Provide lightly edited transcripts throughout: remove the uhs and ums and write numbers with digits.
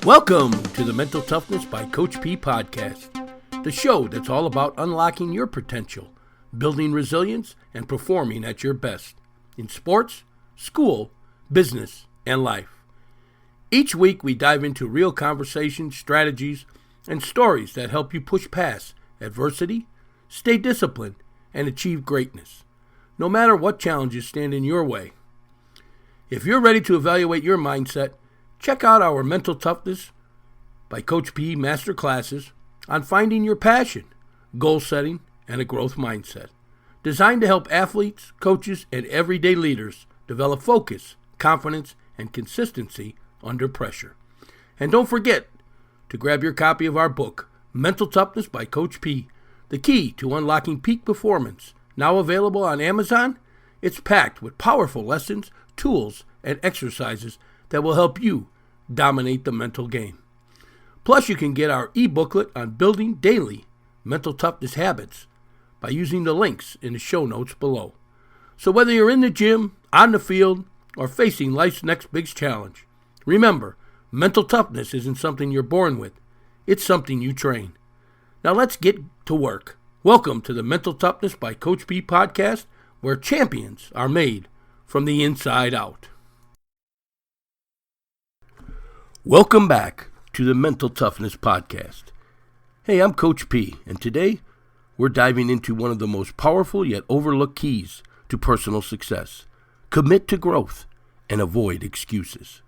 Welcome to the Mental Toughness by Coach P podcast, the show that's all about unlocking your potential, building resilience, and performing at your best in sports, school, business, and life. Each week we dive into real conversations, strategies, and stories that help you push past adversity, stay disciplined, and achieve greatness, no matter what challenges stand in your way. If you're ready to evaluate your mindset, check out our Mental Toughness by Coach P masterclasses on finding your passion, goal setting, and a growth mindset, designed to help athletes, coaches, and everyday leaders develop focus, confidence, and consistency under pressure. And don't forget to grab your copy of our book, Mental Toughness by Coach P, the key to unlocking peak performance, now available on Amazon. It's packed with powerful lessons, tools, and exercises that will help you dominate the mental game. Plus, you can get our e-booklet on building daily mental toughness habits by using the links in the show notes below. So whether you're in the gym, on the field, or facing life's next big challenge, remember, mental toughness isn't something you're born with. It's something you train. Now let's get to work. Welcome to the Mental Toughness by Coach P podcast, where champions are made from the inside out. Welcome back to the Mental Toughness podcast. Hey, I'm Coach P, and today we're diving into one of the most powerful yet overlooked keys to personal success. Commit to growth and avoid excuses.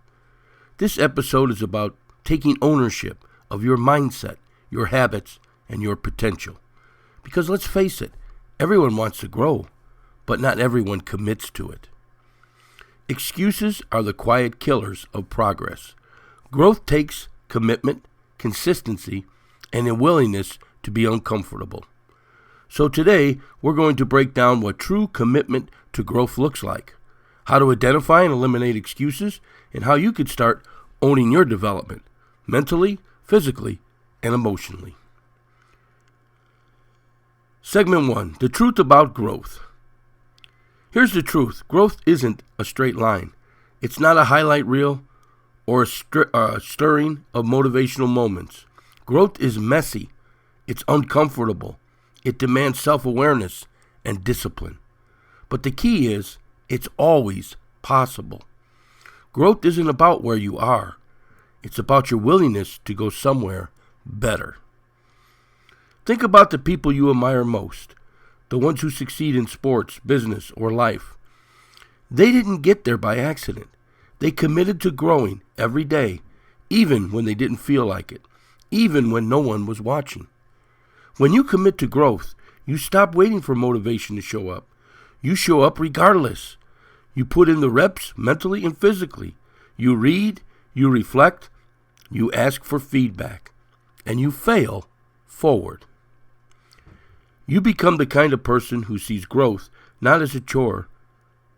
This episode is about taking ownership of your mindset, your habits, and your potential. Because let's face it, everyone wants to grow, but not everyone commits to it. Excuses are the quiet killers of progress. Growth takes commitment, consistency, and a willingness to be uncomfortable. So today, we're going to break down what true commitment to growth looks like, how to identify and eliminate excuses, and how you could start owning your development, mentally, physically, and emotionally. Segment 1, the truth about growth. Here's the truth. Growth isn't a straight line. It's not a highlight reel or a stirring of motivational moments. Growth is messy. It's uncomfortable. It demands self-awareness and discipline. But the key is, it's always possible. Growth isn't about where you are. It's about your willingness to go somewhere better. Think about the people you admire most, the ones who succeed in sports, business, or life. They didn't get there by accident. They committed to growing every day, even when they didn't feel like it, even when no one was watching. When you commit to growth, you stop waiting for motivation to show up. You show up regardless. You put in the reps mentally and physically. You read, you reflect, you ask for feedback, and you fail forward. You become the kind of person who sees growth not as a chore,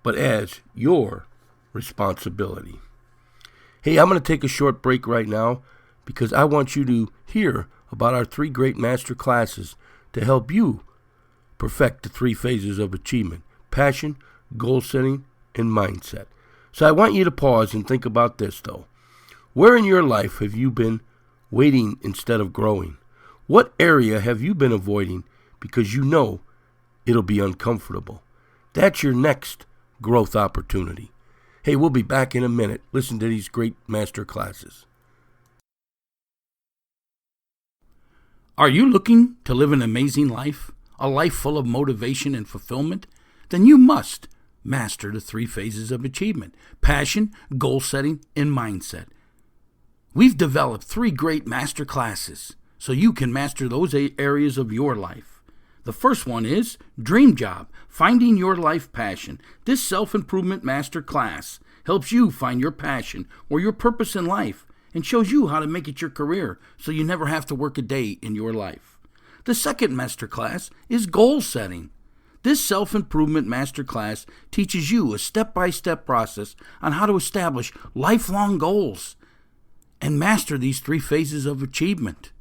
but as your responsibility. Hey, I'm going to take a short break right now because I want you to hear about our 3 great master classes to help you perfect the 3 phases of achievement: passion, goal setting, and mindset. So I want you to pause and think about this, though. Where in your life have you been waiting instead of growing? What area have you been avoiding because you know it'll be uncomfortable? That's your next growth opportunity. Hey, we'll be back in a minute. Listen to these great master classes. Are you looking to live an amazing life? A life full of motivation and fulfillment? Then you must master the 3 phases of achievement: passion, goal setting, and mindset. We've developed 3 great master classes so you can master those areas of your life. The first one is Dream Job, Finding Your Life Passion. This self-improvement master class helps you find your passion or your purpose in life and shows you how to make it your career so you never have to work a day in your life. The second master class is Goal Setting. This self-improvement master class teaches you a step-by-step process on how to establish lifelong goals and master these 3 phases of achievement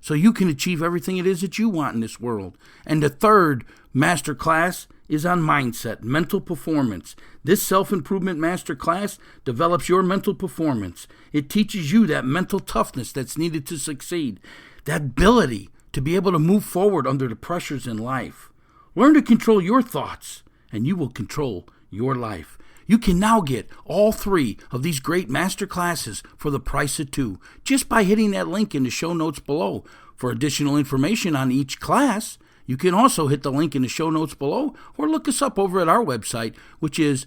so you can achieve everything it is that you want in this world. And the third master class is on mindset, mental performance. This self-improvement masterclass develops your mental performance. It teaches you that mental toughness that's needed to succeed, that ability to be able to move forward under the pressures in life. Learn to control your thoughts, and you will control your life. You can now get all 3 of these great master classes for the price of 2, just by hitting that link in the show notes below. For additional information on each class, you can also hit the link in the show notes below, or look us up over at our website, which is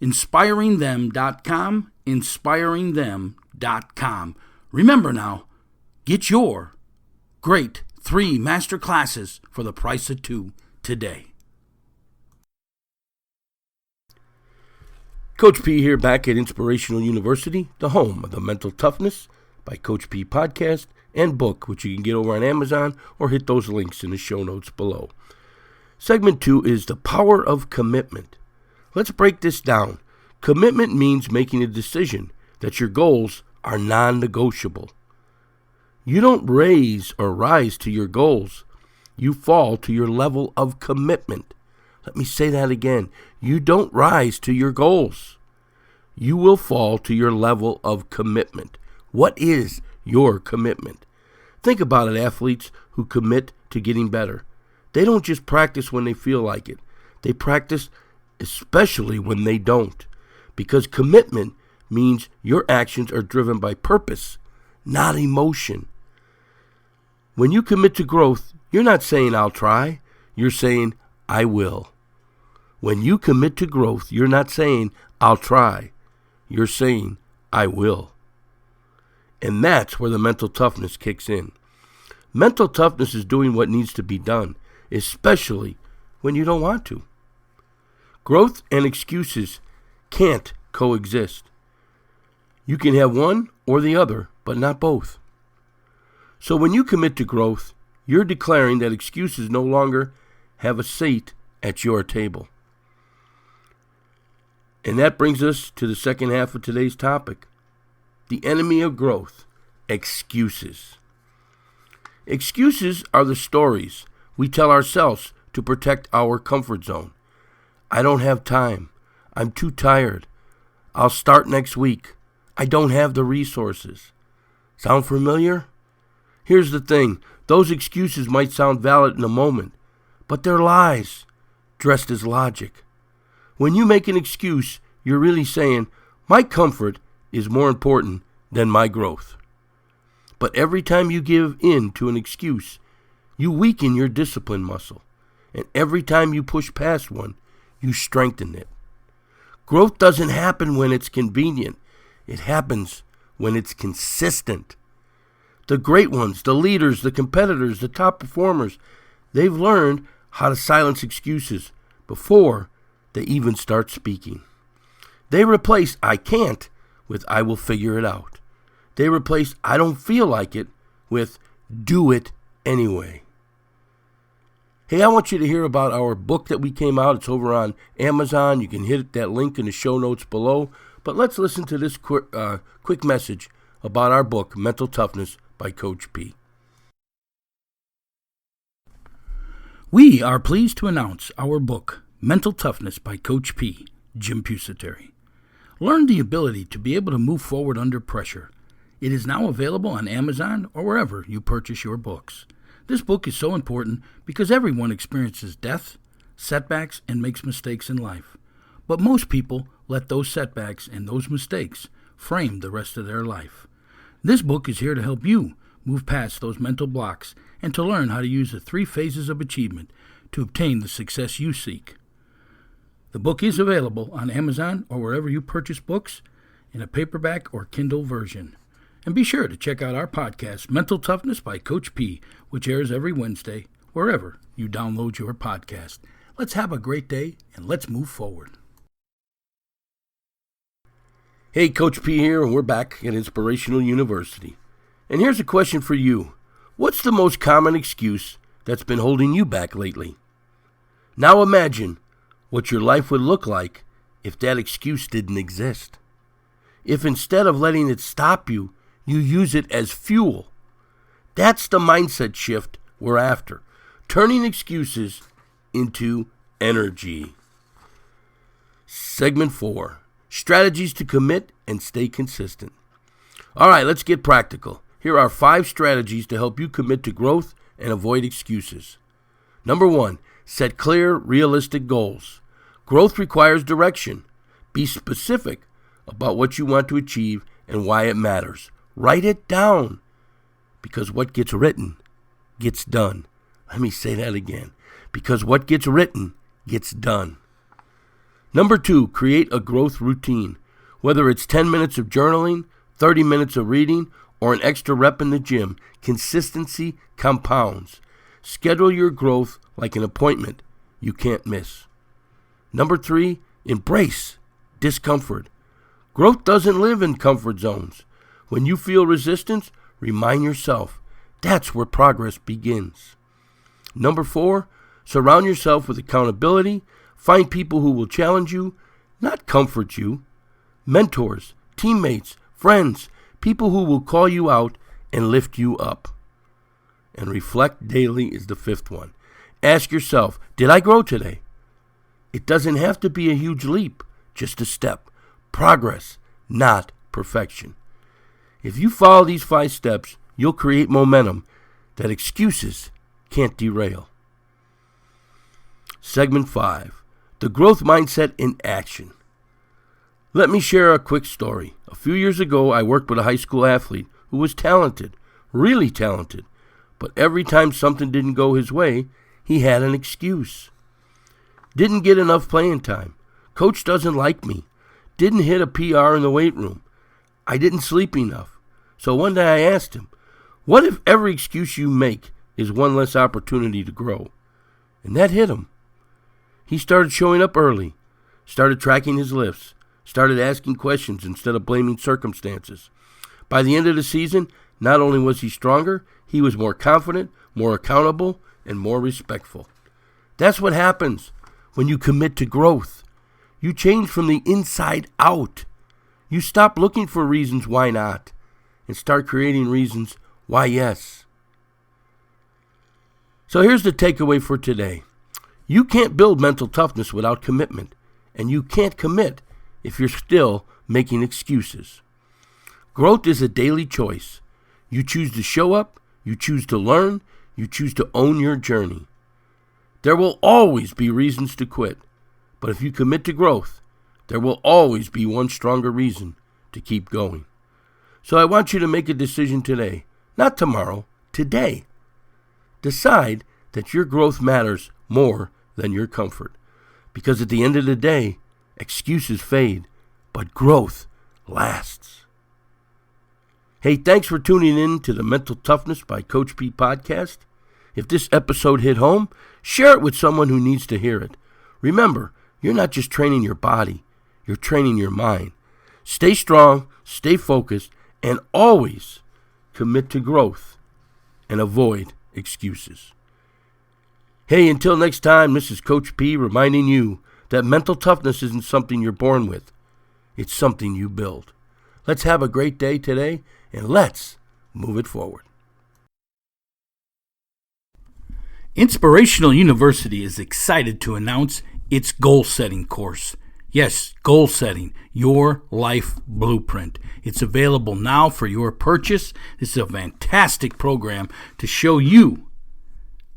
inspiringthem.com, inspiringthem.com. Remember now, get your great 3 master classes for the price of 2 today. Coach P here, back at Inspirational University, the home of the Mental Toughness by Coach P podcast and book, which you can get over on Amazon or hit those links in the show notes below. Segment 2 is the power of commitment. Let's break this down. Commitment means making a decision that your goals are non-negotiable. You don't raise or rise to your goals. You fall to your level of commitment. Let me say that again. You don't rise to your goals. You will fall to your level of commitment. What is your commitment? Think about it, athletes who commit to getting better. They don't just practice when they feel like it. They practice especially when they don't. Because commitment means your actions are driven by purpose, not emotion. When you commit to growth, you're not saying I'll try. You're saying I will. When you commit to growth, you're not saying I'll try. You're saying I will. And that's where the mental toughness kicks in. Mental toughness is doing what needs to be done, especially when you don't want to. Growth and excuses can't coexist. You can have one or the other, but not both. So when you commit to growth, you're declaring that excuses no longer have a seat at your table. And that brings us to the second half of today's topic. The enemy of growth, excuses. Excuses are the stories we tell ourselves to protect our comfort zone. I don't have time. I'm too tired. I'll start next week. I don't have the resources. Sound familiar? Here's the thing. Those excuses might sound valid in a moment, but they're lies dressed as logic. When you make an excuse, you're really saying, my comfort is more important than my growth. But every time you give in to an excuse, you weaken your discipline muscle. And every time you push past one, you strengthen it. Growth doesn't happen when it's convenient. It happens when it's consistent. The great ones, the leaders, the competitors, the top performers, they've learned how to silence excuses before they even start speaking. They replace I can't with I will figure it out. They replace I don't feel like it with do it anyway. Hey, I want you to hear about our book that we came out. It's over on Amazon. You can hit that link in the show notes below. But let's listen to this quick message about our book, Mental Toughness by Coach P. We are pleased to announce our book, Mental Toughness by Coach P, Jim Pusateri. Learn the ability to be able to move forward under pressure. It is now available on Amazon or wherever you purchase your books. This book is so important because everyone experiences death, setbacks, and makes mistakes in life. But most people let those setbacks and those mistakes frame the rest of their life. This book is here to help you move past those mental blocks and to learn how to use the 3 phases of achievement to obtain the success you seek. The book is available on Amazon or wherever you purchase books in a paperback or Kindle version. And be sure to check out our podcast, Mental Toughness by Coach P, which airs every Wednesday, wherever you download your podcast. Let's have a great day, and let's move forward. Hey, Coach P here, and we're back at Inspirational University. And here's a question for you. What's the most common excuse that's been holding you back lately? Now imagine what your life would look like if that excuse didn't exist. If instead of letting it stop you, you use it as fuel. That's the mindset shift we're after. Turning excuses into energy. Segment 4, strategies to commit and stay consistent. All right, let's get practical. Here are 5 strategies to help you commit to growth and avoid excuses. Number 1, set clear, realistic goals. Growth requires direction. Be specific about what you want to achieve and why it matters. Write it down, because what gets written gets done. Let me say that again. Because what gets written gets done. Number 2, create a growth routine. Whether it's 10 minutes of journaling, 30 minutes of reading, or an extra rep in the gym, consistency compounds. Schedule your growth like an appointment you can't miss. Number 3, embrace discomfort. Growth doesn't live in comfort zones. When you feel resistance, remind yourself that's where progress begins. Number 4, surround yourself with accountability. Find people who will challenge you, not comfort you. Mentors, teammates, friends, people who will call you out and lift you up. And reflect daily is the 5th one. Ask yourself, did I grow today? It doesn't have to be a huge leap, just a step. Progress, not perfection. If you follow these 5 steps, you'll create momentum that excuses can't derail. Segment 5, the growth mindset in action. Let me share a quick story. A few years ago, I worked with a high school athlete who was talented, really talented, but every time something didn't go his way, he had an excuse. Didn't get enough playing time. Coach doesn't like me. Didn't hit a PR in the weight room. I didn't sleep enough. So one day I asked him, what if every excuse you make is one less opportunity to grow? And that hit him. He started showing up early, started tracking his lifts, started asking questions instead of blaming circumstances. By the end of the season, not only was he stronger, he was more confident, more accountable, and more respectful. That's what happens when you commit to growth. You change from the inside out. You stop looking for reasons why not and start creating reasons why yes. So here's the takeaway for today. You can't build mental toughness without commitment, and you can't commit if you're still making excuses. Growth is a daily choice. You choose to show up, you choose to learn, you choose to own your journey. There will always be reasons to quit, but if you commit to growth, there will always be one stronger reason to keep going. So I want you to make a decision today, not tomorrow, today. Decide that your growth matters more than your comfort, because at the end of the day, excuses fade, but growth lasts. Hey, thanks for tuning in to the Mental Toughness by Coach P podcast. If this episode hit home, share it with someone who needs to hear it. Remember, you're not just training your body, you're training your mind. Stay strong, stay focused, and always commit to growth and avoid excuses. Hey, until next time, this is Coach P reminding you that mental toughness isn't something you're born with. It's something you build. Let's have a great day today, and let's move it forward. Inspirational University is excited to announce its goal-setting course. Yes, goal setting, your life blueprint. It's available now for your purchase. This is a fantastic program to show you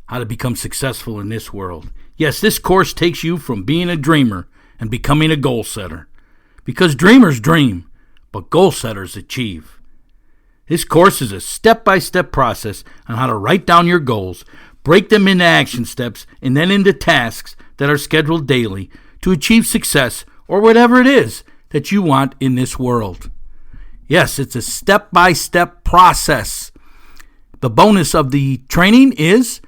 how to become successful in this world. Yes, this course takes you from being a dreamer and becoming a goal setter. Because dreamers dream, but goal setters achieve. This course is a step-by-step process on how to write down your goals, break them into action steps, and then into tasks that are scheduled daily to achieve success or whatever it is that you want in this world. Yes, it's a step-by-step process. The bonus of the training is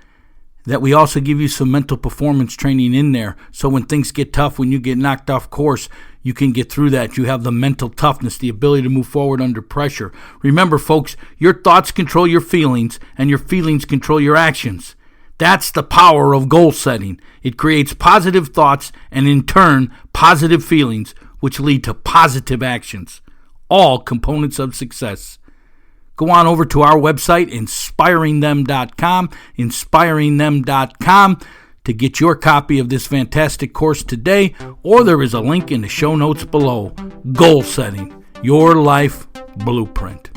that we also give you some mental performance training in there. So when things get tough, when you get knocked off course, you can get through that. You have the mental toughness, the ability to move forward under pressure. Remember, folks, your thoughts control your feelings, and your feelings control your actions. That's the power of goal setting. It creates positive thoughts and, in turn, positive feelings, which lead to positive actions. All components of success. Go on over to our website, inspiringthem.com, inspiringthem.com. to get your copy of this fantastic course today, or there is a link in the show notes below. Goal Setting, Your Life Blueprint.